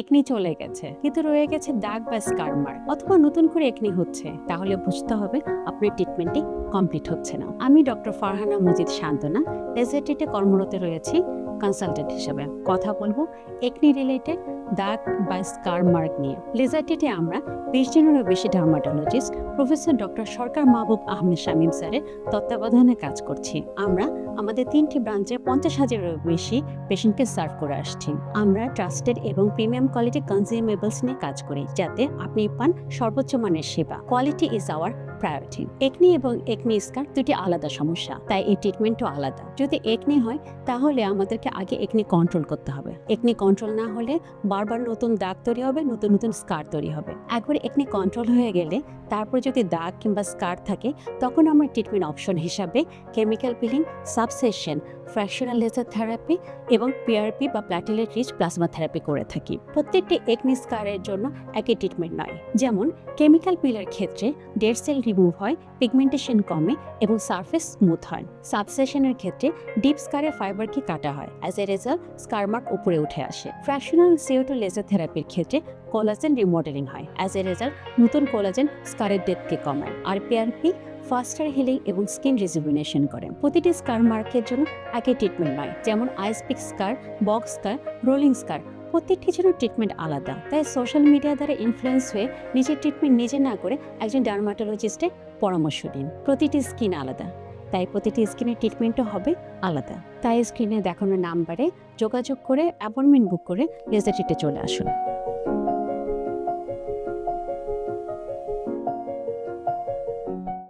Acne চলে গেছে কিন্তু রয়ে গেছে দাগ বা স্কার মার্ক, অথবা নতুন করে একনি হচ্ছে, তাহলে বুঝতে হবে আপনার ট্রিটমেন্টটি কমপ্লিট হচ্ছে না। আমি ডক্টর ফারহানা মজিদ শান্তনা, লেজারটিতে কর্মরত রয়েছি কনসালটেন্ট হিসেবে। কথা বলবো একনি রিলেটেড দাগ বা স্কার মার্ক নিয়ে। লেজারটিতে আমরা 20 জনেরও বেশি ডার্মাটোলজিস্ট প্রফেসর ডক্টর সরকার মাহবুব আহমেদ শামীম স্যারের তত্ত্বাবধানে কাজ করছি। আমরা আমাদের 3টি ব্রাঞ্চে 50,000-এরও বেশি পেশেন্টকে সার্ভ করে আসছি। আমরা ট্রাস্টেড এবং প্রিমিয়াম কোয়ালিটি কনজিউমেবলস নিয়ে কাজ করি, যাতে আপনি পান সর্বোচ্চ মানের সেবা। Quality is our priority. Acne এবং একনি স্কার দুটি আলাদা সমস্যা, তাই এই ট্রিটমেন্টও আলাদা। যদি একনি হয় তাহলে আমাদেরকে আগে একনি কন্ট্রোল করতে হবে। একনি কন্ট্রোল না হলে বারবার নতুন দাগ তৈরি হবে, নতুন নতুন স্কার তৈরি হবে। একবার একনি কন্ট্রোল হয়ে গেলে তারপর যদি দাগ কিংবা স্কার থাকে, তখন আমরা ট্রিটমেন্ট অপশন হিসাবে chemical peeling, subcision, fractional laser therapy এবং পিআরপি বা প্ল্যাটিলেট রিচ প্লাজমা থেরাপি করে থাকি। প্রত্যেকটি একনি স্কারের জন্য একই ট্রিটমেন্ট নয়। যেমন কেমিক্যাল পিলের ক্ষেত্রে ডেড সেল রিমুভ হয়, পিগমেন্টেশন কমে এবং সারফেস স্মুথ হয়। সাবসেশনের ক্ষেত্রে ডিপ স্কারের ফাইবারকে কাটা হয়, as a result scar mark উপরে উঠে আসে। ফ্র্যাকশনাল CO2 লেজার থেরাপির ক্ষেত্রে কোলাজেন রিমডেলিং হয়, অ্যাজ এ রেজাল্ট নতুন কোলাজেন স্কারের ডেথকে কমায়। আর পিআরপি ফাস্টার হিলিং এবং স্কিন রিজুভিনেশন করে। প্রতিটি স্কার মার্কের জন্য একই ট্রিটমেন্ট নয়। যেমন আইসপিক স্কার, বক্স স্কার, রোলিং স্কার, প্রত্যেকটি জন্য ট্রিটমেন্ট আলাদা। তাই সোশ্যাল মিডিয়া দ্বারা ইনফ্লুয়েন্স হয়ে নিজের ট্রিটমেন্ট নিজে না করে একজন ডার্মাটোলজিস্টের পরামর্শ দিন। প্রতিটি স্কিন আলাদা, তাই প্রতিটি স্কিনের ট্রিটমেন্টও হবে আলাদা। তাই স্ক্রিনে দেখানো নাম্বারে যোগাযোগ করে অ্যাপয়েন্টমেন্ট বুক করে লেজার ট্রিটে চলে আসুন।